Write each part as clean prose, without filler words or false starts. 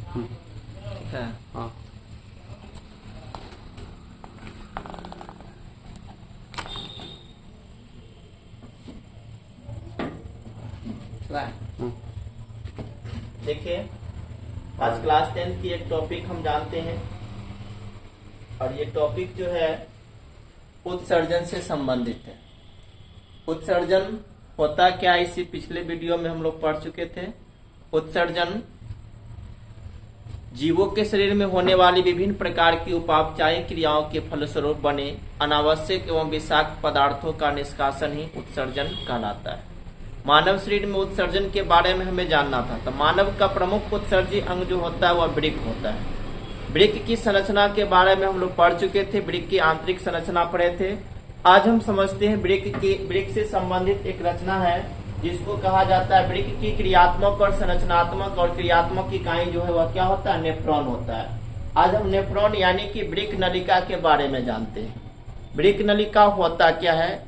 ठीक है। हाँ। देखिए, आज क्लास 10 की एक टॉपिक हम जानते हैं और ये टॉपिक जो है उत्सर्जन से संबंधित है। उत्सर्जन होता क्या, इसी पिछले वीडियो में हम लोग पढ़ चुके थे। उत्सर्जन जीवों के शरीर में होने वाली विभिन्न प्रकार की उपापचयी क्रियाओं के फलस्वरूप बने अनावश्यक एवं विषाक्त पदार्थों का निष्कासन ही उत्सर्जन कहलाता है। मानव शरीर में उत्सर्जन के बारे में हमें जानना था। तो मानव का प्रमुख उत्सर्जी अंग जो होता है वह वृक्क होता है। वृक्क की संरचना के बारे में हम लोग पढ़ चुके थे, वृक्क की आंतरिक संरचना पढ़े थे। आज हम समझते हैं वृक्क से संबंधित एक रचना है जिसको कहा जाता है वृक्क की क्रियात्मक और संरचनात्मक और क्रियात्मक इकाई जो है वह क्या होता है, नेफ्रॉन होता है। आज हम नेफ्रॉन यानी कि वृक्क नलिका के बारे में जानते हैं। वृक्क नलिका होता क्या है,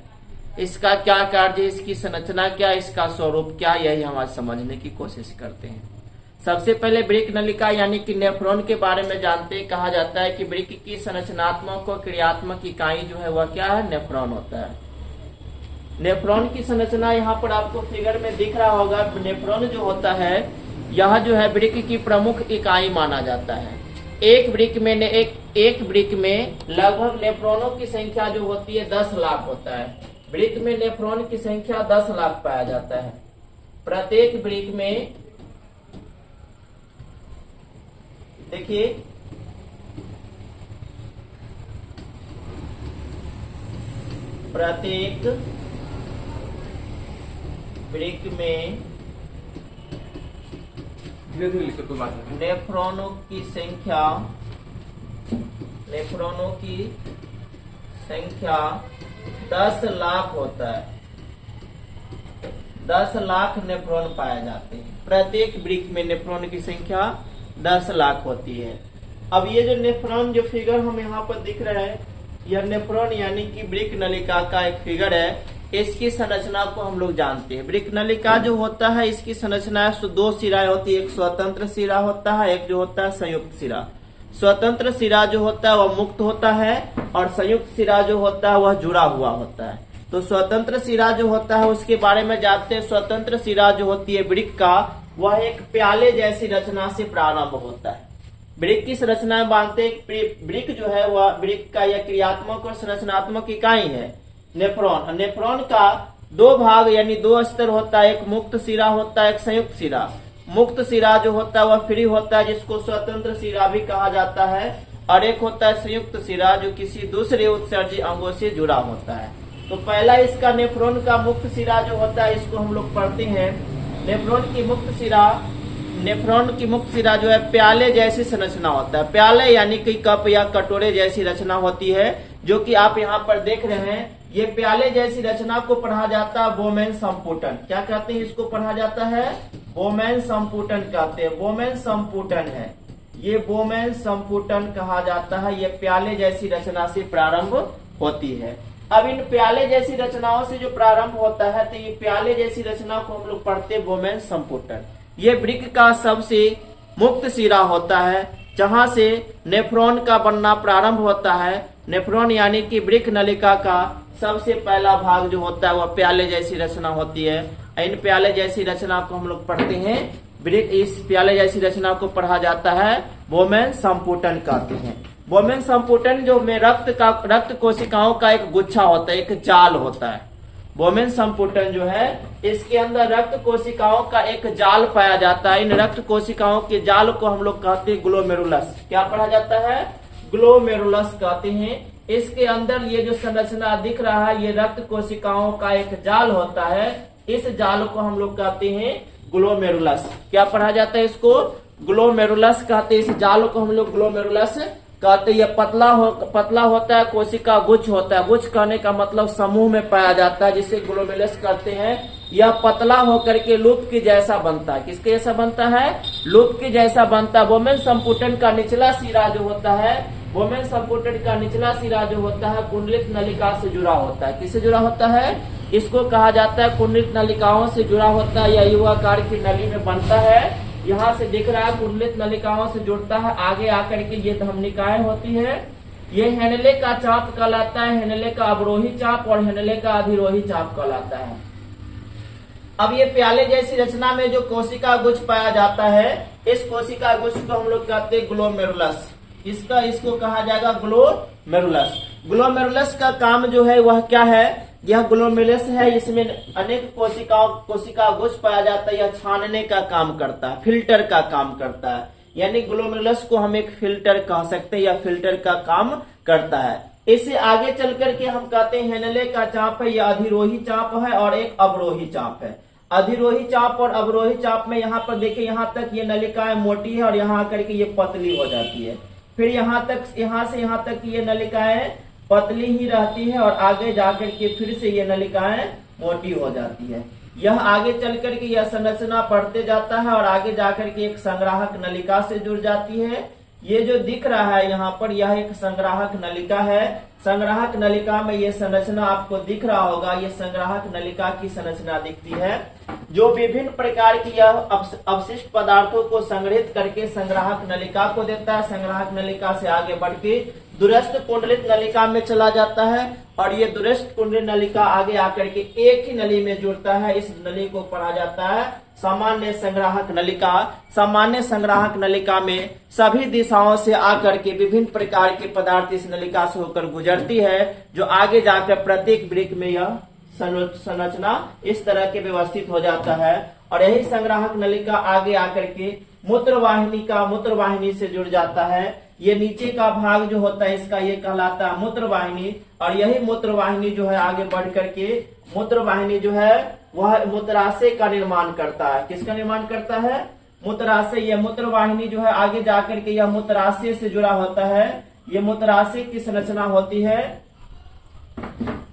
इसका क्या कार्य, इसकी संरचना क्या, इसका स्वरूप क्या, यही हम आज समझने की कोशिश करते हैं। सबसे पहले वृक्क नलिका यानी कि नेफ्रॉन के बारे में जानते हैं। कहा जाता है कि वृक्क की संरचनात्मक और क्रियात्मक इकाई जो है वह क्या है, नेफ्रॉन होता है। नेफ्रॉन की संरचना यहाँ पर आपको फिगर में दिख रहा होगा। नेफ्रॉन जो होता है यह जो है वृक्क की प्रमुख इकाई माना जाता है। एक वृक्क में लगभग नेफ्रॉनों की संख्या जो होती है 10 लाख होता है। वृक्क में नेफ्रॉन की संख्या 10 लाख पाया जाता है। प्रत्येक वृक्क में देखिए प्रत्येक वृक्क में धीरे धीरे लिखो, कोई बात नहीं। नेफ्रॉनों की संख्या 10 लाख होता है। 10 लाख नेफ्रॉन पाए जाते हैं। प्रत्येक वृक्क में नेफ्रॉन की संख्या 10 लाख होती है। अब ये जो नेफ्रॉन जो फिगर हम यहाँ पर दिख रहे हैं, यह नेफ्रॉन यानी कि वृक्क नलिका का एक फिगर है। इसकी संरचना को हम लोग जानते हैं। वृक्क नलिका जो होता है इसकी संरचना 2 सिराएं होती है। एक स्वतंत्र सिरा होता है, एक जो होता है संयुक्त सिरा। स्वतंत्र सिरा जो होता है वह मुक्त होता है और संयुक्त सिरा जो होता है वह जुड़ा हुआ होता है। तो स्वतंत्र सिरा जो होता है उसके बारे में जानते हैं। स्वतंत्र सिरा जो होती है वृक्क का, वह एक प्याले जैसी रचना से प्रारंभ होता है। वृक्क की संरचना मानते हैं। वृक्क जो है वह वृक्क का यह क्रियात्मक और संरचनात्मक इकाई है। नेफ्रॉन का 2 भाग यानी 2 स्तर होता है। एक मुक्त सिरा होता है, एक संयुक्त सिरा। मुक्त सिरा जो होता है वह फ्री होता है, जिसको स्वतंत्र सिरा भी कहा जाता है, और एक होता है संयुक्त सिरा जो किसी दूसरे उत्सर्जी अंगों से जुड़ा होता है। तो पहला इसका नेफ्रॉन का मुक्त सिरा जो होता है इसको हम लोग पढ़ते हैं। नेफ्रॉन की मुक्त सिरा जो है प्याले जैसी संरचना होता है। प्याले यानी कि कप या कटोरे जैसी रचना होती है, जो कि आप यहाँ पर देख रहे हैं। ये प्याले जैसी रचना को पढ़ा जाता है बोमेन संपुटन। क्या कहते हैं इसको? पढ़ा जाता है बोमेन संपुटन कहते हैं। बोमेन संपुटन है, ये बोमेन संपुटन कहा जाता है। ये प्याले जैसी रचना से प्रारंभ होती है। अब इन प्याले जैसी रचनाओं से जो प्रारंभ होता है, तो ये प्याले जैसी रचना को हम लोग पढ़ते हैं बोमेन संपुटन। ये वृक्क का सबसे मुक्त सिरा होता है, जहां से नेफ्रॉन का बनना प्रारंभ होता है। नेफ्रॉन यानी कि वृक्क नलिका का सबसे पहला भाग जो होता है वह प्याले जैसी रचना होती है। इन प्याले जैसी रचना को हम लोग पढ़ते हैं वृक्क। इस प्याले जैसी रचना को पढ़ा जाता है बोमेन संपुटन कहते हैं। बोमेन संपुटन जो में रक्त कोशिकाओं का एक गुच्छा होता है, एक जाल होता है। बोमेन संपुटन जो है इसके अंदर रक्त कोशिकाओं का एक जाल पाया जाता है। इन रक्त कोशिकाओं के जाल को हम लोग कहते हैं ग्लोमेरुलस। क्या पढ़ा जाता है? ग्लोमेरुलस कहते हैं। इसके अंदर ये जो संरचना दिख रहा है ये रक्त कोशिकाओं का एक जाल होता है। इस जाल को हम लोग कहते हैं ग्लोमेरुलस। क्या पढ़ा जाता है इसको? ग्लोमेरुलस कहते हैं। इस जाल को हम लोग ग्लोमेरुलस कहते हैं। ये पतला होता है, कोशिका गुच्छ होता है। गुच्छ कहने का मतलब समूह में पाया जाता है, जिसे ग्लोमेरुलस कहते हैं। यह पतला होकर के लूप के जैसा बनता है। किसके जैसा बनता है? लूप के जैसा बनता है। बोमेन संपुटन का निचला सिरा जो होता है, बोमेन संपुटन का निचला सिरा जो होता है कुंडलित नलिका से जुड़ा होता है। किससे जुड़ा होता है? इसको कहा जाता है कुंडलित नलिकाओं से जुड़ा होता है। यह युवाकार की नली में बनता है। यहाँ से दिख रहा है कुंडलित नलिकाओं से जुड़ता है, आगे आकर के ये धमनिकाएं होती है। ये हेनले का चाप कहलाता है, हेनले का अवरोही चाप और हेनले का अधिरोही चाप कहलाता है। अब ये प्याले जैसी रचना में जो कोशिका गुच्छ पाया जाता है, इस कोशिका गुच्छ को हम लोग कहते हैं ग्लोमेरुलस। इसको कहा जाएगा ग्लोमेरुलस। ग्लोमेरुलस का काम जो है वह क्या है, यह ग्लोमेरुलस है, इसमें अनेक कोशिका गुच्छ पाया जाता है। यह छानने का काम करता है, फिल्टर का काम करता है, यानी ग्लोमेरुलस को हम एक फिल्टर कह सकते हैं या फिल्टर का काम करता है। इससे आगे चल करके हम कहते हैं हेनले का चाप है, यह अधिरोही चाप है और एक अवरोही चाप है। अधिरोही चाप और अवरोही चाप में यहाँ पर देखिए, यहाँ तक ये नलिकाएं मोटी है और यहाँ आकर के ये पतली हो जाती है। फिर यहाँ से यहाँ तक ये नलिकाएं पतली ही रहती है और आगे जाकर के फिर से ये नलिकाएं मोटी हो जाती है। यह आगे चल करके यह संरचना बढ़ते जाता है और आगे जाकर के एक संग्राहक नलिका से जुड़ जाती है। ये जो दिख रहा है यहाँ पर, यह एक संग्राहक नलिका है। संग्राहक नलिका में ये संरचना आपको दिख रहा होगा, ये संग्राहक नलिका की संरचना दिखती है, जो विभिन्न प्रकार की यह अवशिष्ट पदार्थों को संग्रहित करके संग्राहक नलिका को देता है। संग्राहक नलिका से आगे बढ़ के दूरस्थ कुंडलित नलिका में चला जाता है और ये दूरस्थ कुंडलित नलिका आगे आकर के एक ही नली में जुड़ता है। इस नली को पढ़ा जाता है सामान्य संग्राहक नलिका। सामान्य संग्राहक नलिका में सभी दिशाओं से आकर के विभिन्न प्रकार के पदार्थ इस नलिका से होकर गुजरती है, जो आगे जाकर प्रत्येक वृक्क में यह संरचना इस तरह के व्यवस्थित हो जाता है। और यही संग्राहक नलिका आगे आकर के मूत्रवाहिनी से जुड़ जाता है। ये नीचे का भाग जो होता है इसका, ये कहलाता है मूत्रवाहिनी। और यही मूत्रवाहिनी जो है आगे बढ़ करके मूत्रवाहिनी जो है वह मूत्राशय का निर्माण करता है। किसका निर्माण करता है? मूत्राशय। यह मूत्रवाहिनी जो है आगे जाकर के यह मूत्राशय से जुड़ा होता है। ये मूत्राशय की संरचना होती है।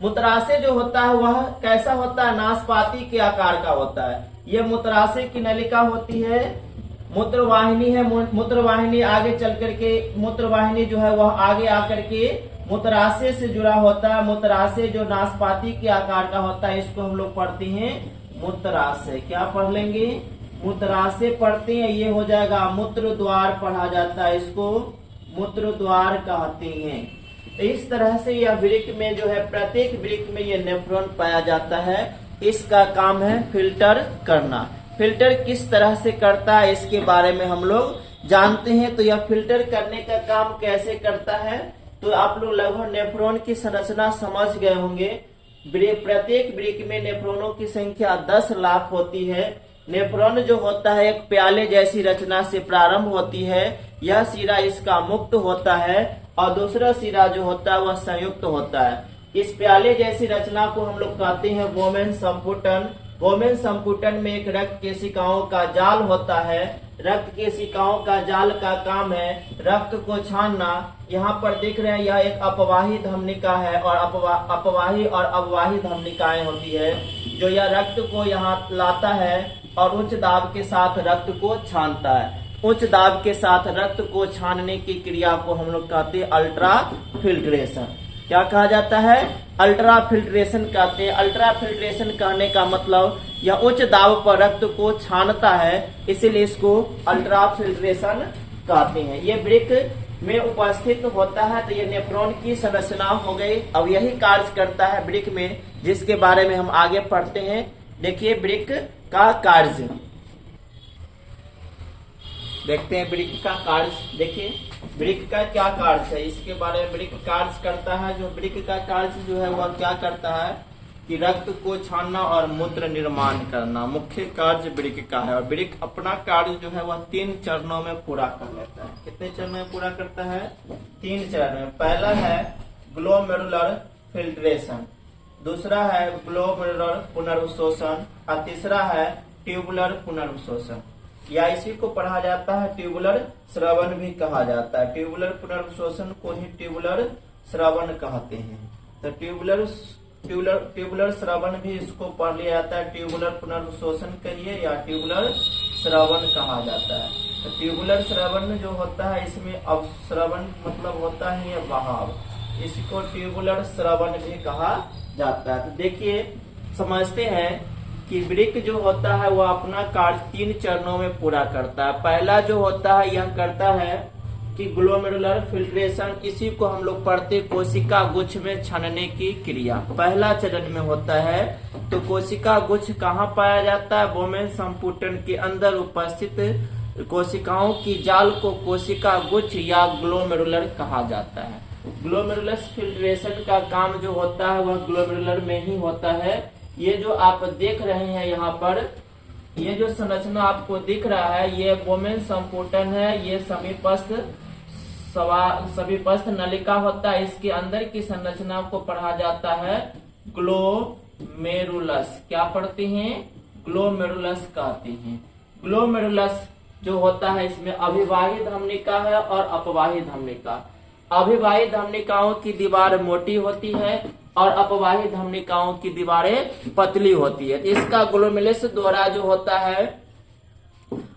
मूत्राशय जो होता है वह कैसा होता है? नाशपाती के आकार का होता है। यह मूत्राशय की नलिका होती है। मूत्रवाहिनी है, मूत्रवाहिनी आगे चल करके मूत्रवाहिनी जो है वह आगे आकर के मूत्राशय से जुड़ा होता है। मूत्राशय जो नाशपाती के आकार का होता है, इसको हम लोग पढ़ते हैं मूत्राशय। क्या पढ़ लेंगे? मूत्राशय पढ़ते हैं, ये हो जाएगा मूत्र द्वार पढ़ा जाता है, इसको मूत्र द्वार कहते हैं। इस तरह से यह वृक्क में जो है प्रत्येक वृक्क में यह नेफ्रॉन पाया जाता है। इसका काम है फिल्टर करना। फिल्टर किस तरह से करता है इसके बारे में हम लोग जानते हैं। तो यह फिल्टर करने का काम कैसे करता है, तो आप लोग लगभग नेफ्रॉन की संरचना समझ गए होंगे। प्रत्येक वृक्क में नेफ्रॉनों की संख्या 10 लाख होती है। नेफ्रॉन जो होता है एक प्याले जैसी रचना से प्रारंभ होती है। यह सिरा इसका मुक्त होता है और दूसरा सिरा जो होता है वह संयुक्त होता है। इस प्याले जैसी रचना को हम लोग कहते हैं वोमेन संपुटन। वोमेन संपुटन में एक रक्त केशिकाओं का जाल होता है। रक्त केशिकाओं का जाल का काम है रक्त को छानना। यहाँ पर देख रहे हैं यह एक अपवाही धमनिका है और अपवाही और अववाही धमनिकाएं होती है, जो यह रक्त को यहाँ लाता है और उच्च दाब के साथ रक्त को छानता है। उच्च दाब के साथ रक्त को छानने की क्रिया को हम लोग कहते हैं अल्ट्रा फिल्ट्रेशन। क्या कहा जाता है? अल्ट्रा फिल्ट्रेशन कहते हैं। अल्ट्रा फिल्ट्रेशन कहने का मतलब यह उच्च दाब पर रक्त को छानता है, इसीलिए इसको अल्ट्रा फिल्ट्रेशन कहते हैं। ये वृक्क में उपस्थित होता है। तो ये नेफ्रॉन की संरचना हो गई। अब यही कार्य करता है वृक्क में, जिसके बारे में हम आगे पढ़ते हैं। देखिए वृक्क का कार्य, देखते हैं वृक्क का कार्य। देखिए वृक्क का क्या कार्य है, इसके बारे में वृक्क कार्य करता है। जो वृक्क का कार्य जो है वह क्या करता है कि रक्त को छानना और मूत्र निर्माण करना मुख्य कार्य वृक्क का है। और वृक्क अपना कार्य जो है वह 3 चरणों में पूरा कर लेता है। कितने चरणों में पूरा करता है? 3 चरण में। पहला है ग्लोमेरुलर फिल्ट्रेशन, दूसरा है ग्लोमेरुलर पुनर्वशोषण और तीसरा है ट्यूबुलर पुनर्वशोषण, या इसी को पढ़ा जाता है ट्यूबुलर श्रवण भी कहा जाता है। ट्यूबुलर पुनर्वशोषण को ही ट्यूबुलर श्रवण कहते हैं। तो ट्यूबुलर श्रवण भी इसको पढ़ लिया जाता है। ट्यूबुलर पुनर्वशोषण कहिए या ट्यूबुलर श्रवण कहा जाता है। तो ट्यूबुलर श्रवण जो होता है इसमें अब श्रवण मतलब होता है बहाव, इसको ट्यूबुलर श्रवण भी कहा जाता है। तो देखिए समझते हैं कि वृक्क जो होता है वो अपना कार्य 3 चरणों में पूरा करता है। पहला जो होता है यह करता है कि ग्लोमेरुलर फिल्ट्रेशन, इसी को हम लोग पढ़ते कोशिका गुच्छ में छानने की क्रिया पहला चरण में होता है। तो कोशिका गुच्छ कहाँ पाया जाता है? वोमेन संपुटन के अंदर उपस्थित कोशिकाओं की जाल को कोशिका गुच्छ या ग्लोमेरुलर कहा जाता है। ग्लोमेरुलस फिल्ट्रेशन का काम जो होता है वह ग्लोमेरुलर में ही होता है। ये जो आप देख रहे हैं यहाँ पर, ये जो संरचना आपको दिख रहा है ये वोमेन संपुटन है। ये समीपस्थ नलिका होता है। इसके अंदर की संरचना को पढ़ा जाता है ग्लोमेरुलस। क्या पढ़ते हैं? ग्लोमेरुलस कहते हैं। ग्लोमेरुलस जो होता है इसमें अभिवाही धमनिका है और अपवाही धमनिका। अभिवाही धमनिकाओं की दीवार मोटी होती है और अपवाही धमनिकाओं की दीवारें पतली होती है। इसका ग्लोमेरुलस द्वारा जो होता है,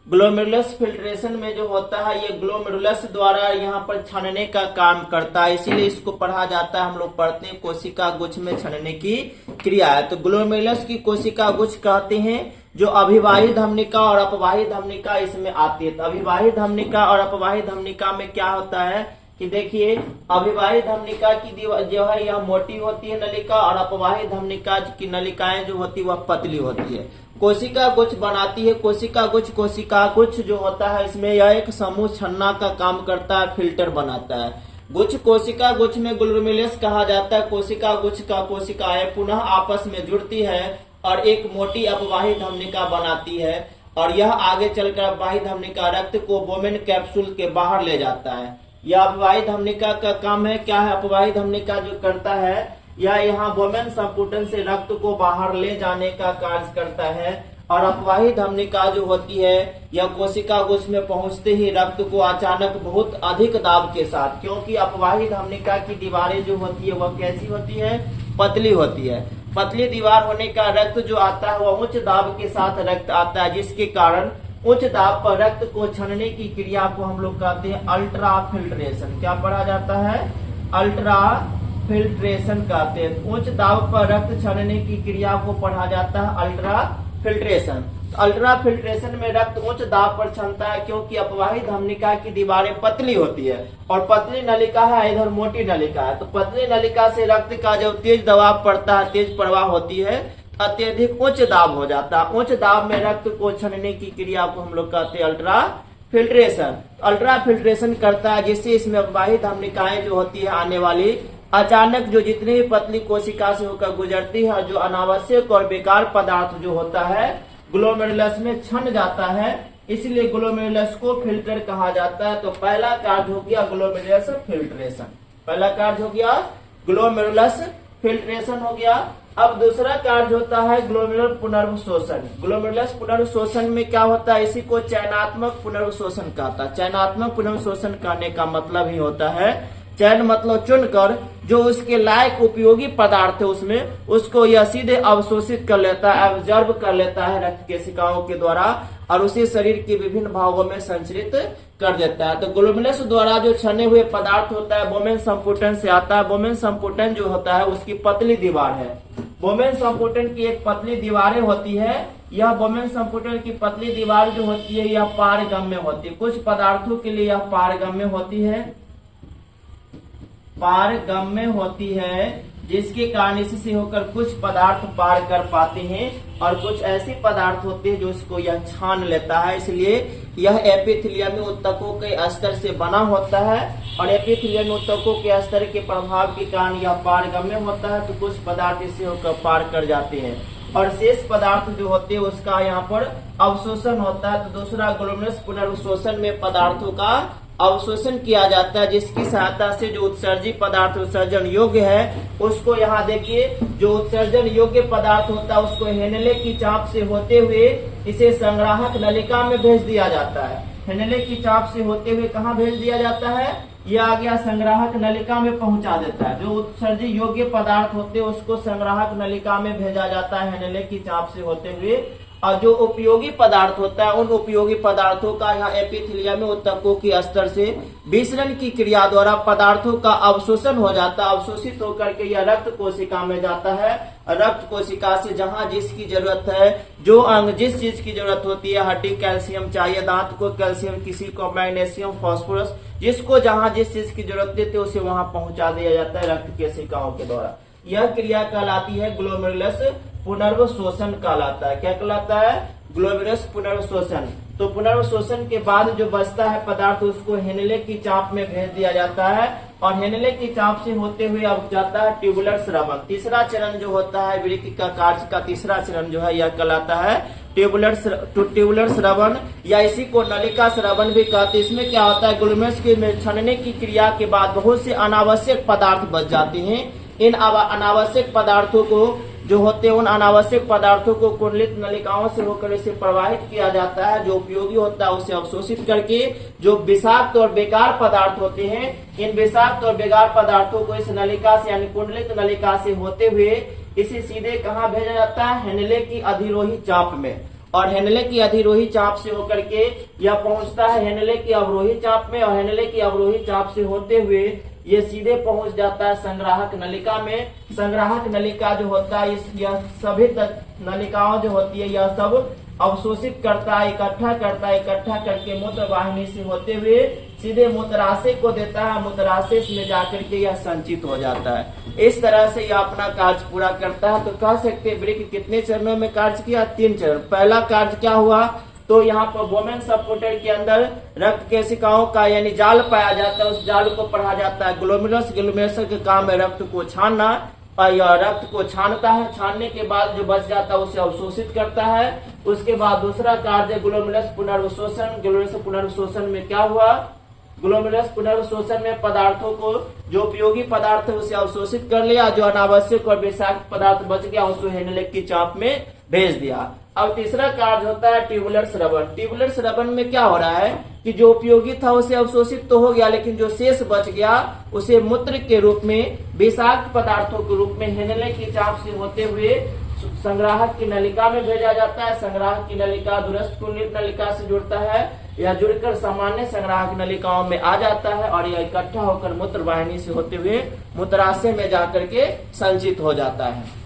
ग्लोमेरुलस फिल्ट्रेशन में जो होता है ये ग्लोमेरुलस द्वारा यहाँ पर छानने का काम करता है। इसीलिए इसको पढ़ा जाता है, हम लोग पढ़ते हैं कोशिका गुच्छ में छानने की क्रिया है। तो ग्लोमेरुलस की कोशिका गुच्छ कहते हैं जो अभिवाही धमनिका और अपवाही धमनिका इसमें आती है। तो अभिवाही धमनिका और अपवाही धमनिका में क्या होता है कि देखिए, अभिवाही धमनिका की दीवार जो है यह मोटी होती है नलिका, और अपवाही धमनिका की नलिकाएं जो होती है वह पतली होती है। कोशिका गुच्छ बनाती है। कोशिका गुच्छ जो होता है इसमें यह एक समूह छन्ना का काम करता है, फिल्टर बनाता है। गुच्छ कोशिका गुच्छ में ग्लोमेरुलस कहा जाता है। कोशिका गुच्छ का कोशिकाएं पुनः आपस में जुड़ती है और एक मोटी अपवाही धमनिका बनाती है, और यह आगे चलकर अपवाही धमनिका रक्त को वोमेन कैप्सूल के बाहर ले जाता है। यह अपवाही धमनिका का काम है। क्या है अपवाही धमनिका जो करता है? यह यहाँ वोमेन संपुटन से रक्त को बाहर ले जाने का कार्य करता है। और अपवाही धमनिका जो होती है यह कोशिका गुच्छ में पहुंचते ही रक्त को अचानक बहुत अधिक दाब के साथ, क्योंकि अपवाही धमनिका की दीवारें जो होती है वह कैसी होती है? पतली होती है। पतली दीवार होने का रक्त जो आता है वह उच्च दाब के साथ रक्त आता है, जिसके कारण उच्च दाब पर रक्त को छानने की क्रिया को हम लोग कहते हैं अल्ट्रा फिल्ट्रेशन। क्या पढ़ा जाता है? अल्ट्रा फिल्ट्रेशन कहते हैं। उच्च दाब पर रक्त छानने की क्रिया को पढ़ा जाता है अल्ट्रा फिल्ट्रेशन। अल्ट्रा फिल्ट्रेशन में रक्त उच्च दाब पर छनता है, क्योंकि अपवाही धमनिका की दीवारें पतली होती है और पतली नलिका है, इधर मोटी नलिका है। तो पतली नलिका से रक्त का जब तेज दबाव पड़ता है, तेज प्रवाह होती है, अत्यधिक उच्च दाब हो जाता है। उच्च दाब में रक्त को छानने की क्रिया को हम लोग कहते हैं अल्ट्रा फिल्ट्रेशन। अल्ट्रा फिल्ट्रेशन करता है जिससे इसमें अपवाही धमनिकाएं जो होती है आने वाली अचानक जो जितनी भी पतली कोशिका से होकर गुजरती है, जो अनावश्यक और बेकार पदार्थ जो होता है ग्लोमेरुलस में छन जाता है, इसलिए ग्लोमेरुलस को फिल्टर कहा जाता है। तो पहला कार्य हो गया ग्लोमेरुलस फिल्ट्रेशन। पहला कार्य हो गया ग्लोमेरुलस फिल्ट्रेशन हो गया। अब दूसरा कार्य होता है ग्लोमेरुलर पुनर्वशोषण। ग्लोमेरुलस पुनर्वशोषण में क्या होता है? इसी को चयनात्मक पुनर्वशोषण कहता है। चयनात्मक पुनर्वशोषण करने का मतलब ही होता है, चयन मतलब चुनकर जो उसके लायक उपयोगी पदार्थ है उसमें उसको यह सीधे अवशोषित कर लेता है, एब्जॉर्ब कर लेता है रक्त केशिकाओं के द्वारा, और उसे शरीर के विभिन्न भागों में संचरित कर देता है। तो ग्लोमेरुलस द्वारा जो छने हुए पदार्थ होता है वोमेन संपुटन से आता है। वोमेन संपुटन जो होता है उसकी पतली दीवार है। वोमेन संपुटन की एक पतली दीवारें होती है। यह वोमेन संपुटन की पतली दीवार जो होती है यह पारगम्य होती है। कुछ पदार्थों के लिए यह पारगम्य होती है, जिसके कारण इससे होकर कुछ पदार्थ पार कर पाते हैं, और कुछ ऐसे पदार्थ होते हैं जो इसको यह छान लेता है। इसलिए यह एपिथेलियम ऊतकों के स्तर से बना होता है, और एपिथेलियम ऊतकों के स्तर के प्रभाव के कारण यह पारगम्य होता है। तो कुछ पदार्थ इससे होकर पार कर जाते हैं, और शेष पदार्थ जो होते हैं उसका यहाँ पर अवशोषण होता है। तो दूसरा ग्लोमेरुलस पुनर्वशोषण में पदार्थों का अवशोषण किया जाता है, जिसकी सहायता से जो उत्सर्जी पदार्थ उत्सर्जन योग्य है उसको यहाँ देखिए, जो उत्सर्जन योग्य पदार्थ होता है उसको हेनले की चाप से होते हुए इसे संग्राहक नलिका में भेज दिया जाता है। हेनले की चाप से होते हुए कहाँ भेज दिया जाता है? यह आ गया संग्राहक नलिका में पहुंचा देता है। जो उत्सर्जी योग्य पदार्थ होते हैं उसको संग्राहक नलिका में भेजा जाता है हेनले की चाप से होते हुए, और जो उपयोगी पदार्थ होता है उन उपयोगी पदार्थों का यहाँ एपिथेलियम में ऊतकों के स्तर से विसरण की क्रिया द्वारा पदार्थों का अवशोषण हो जाता है। अवशोषित होकर के यह रक्त कोशिका में जाता है। रक्त कोशिका से जहां जिसकी जरूरत है, जो अंग जिस चीज की जरूरत होती है, हड्डी कैल्शियम चाहिए, दांत को कैल्शियम, किसी को मैग्नीशियम, फास्फोरस, जिसको जहां जिस चीज की जरूरत देते है उसे वहां पहुंचा दिया जाता है रक्त कोशिकाओं के द्वारा। यह क्रिया कहलाती है ग्लोमेरुलस पुनर्वशोषण कहलाता है। क्या कहलाता है? ग्लोमेरुलस पुनर्वशोषण। तो पुनर्वशोषण के बाद जो बचता है पदार्थ उसको हेनले की चाप में भेज दिया जाता है और हेनले की चाप से होते हुए अब जाता है ट्यूबुलर स्रवन। तीसरा चरण जो होता है वृक्क का कार्य का तीसरा चरण जो है यह कहलाता है ट्यूबुलर स्रवन, या इसी को नलिका स्रवन भी कहते हैं। इसमें क्या होता है, ग्लोमेरुलस के में छनने की क्रिया के बाद बहुत से अनावश्यक पदार्थ बच जाते हैं। इन अनावश्यक पदार्थों को जो होते हैं उन अनावश्यक पदार्थों को कुंडलित नलिकाओं से होकर इसे प्रवाहित किया जाता है। जो उपयोगी होता है उसे अवशोषित करके जो विषाक्त और बेकार पदार्थ होते हैं, इन विषाक्त और बेकार पदार्थों को इस नलिका से यानी कुंडलित नलिका से होते हुए इसे सीधे कहाँ भेजा जाता है? हेनले की अधिरोही चाप में। और हेनले की अधिरोही चाप से होकर के यह पहुंचता है हेनले की अवरोही चाप में, और हेनले की अवरोही चाप से होते हुए ये सीधे पहुंच जाता है संग्राहक नलिका में। संग्राहक नलिका जो होता है यह सभी नलिकाओं जो होती है यह सब अवशोषित करता है, इकट्ठा करके मूत्र वाहिनी से होते हुए सीधे मूत्राशय को देता है। मूत्राशय में जाकर के यह संचित हो जाता है। इस तरह से यह अपना कार्य पूरा करता है। तो कह सकते हैं वृक्क कितने चरणों में कार्य किया? 3 चरण। पहला कार्य क्या हुआ? तो यहाँ पर बोमेन सपोर्टर के अंदर रक्त कोशिकाओं का यानी जाल पाया जाता है, उस जाल को पढ़ा जाता है ग्लोमेरुलस। ग्लोमेरुलस के काम है रक्त को छानना, और यह रक्त को छानता है। छानने के बाद जो बच जाता है उसे अवशोषित करता है। उसके बाद दूसरा कार्य ग्लोमेरुलस पुनर्वशोषण। ग्लोमेरुलस पुनर्वशोषण में क्या हुआ? ग्लोमेरुलस पुनर्वशोषण में पदार्थों को जो उपयोगी पदार्थ है उसे अवशोषित कर लिया, जो अनावश्यक और विषाक्त पदार्थ बच गया उसको हेनले की चाप में भेज दिया। अब तीसरा कार्य होता है ट्यूबुलर स्रवन। ट्यूबुलर स्रवन में क्या हो रहा है कि जो उपयोगी था उसे अवशोषित तो हो गया, लेकिन जो शेष बच गया उसे मूत्र के रूप में, विषाक्त पदार्थों के रूप में हेनले की चाप से होते हुए संग्राहक की नलिका में भेजा जाता है। संग्राहक की नलिका दूरस्थ कुंडलित नलिका से जुड़ता है या जुड़कर सामान्य संग्राहक नलिकाओं में आ जाता है और यह इकट्ठा होकर मूत्र वाहिनी से होते हुए मूत्राशय में जाकर के संचित हो जाता है।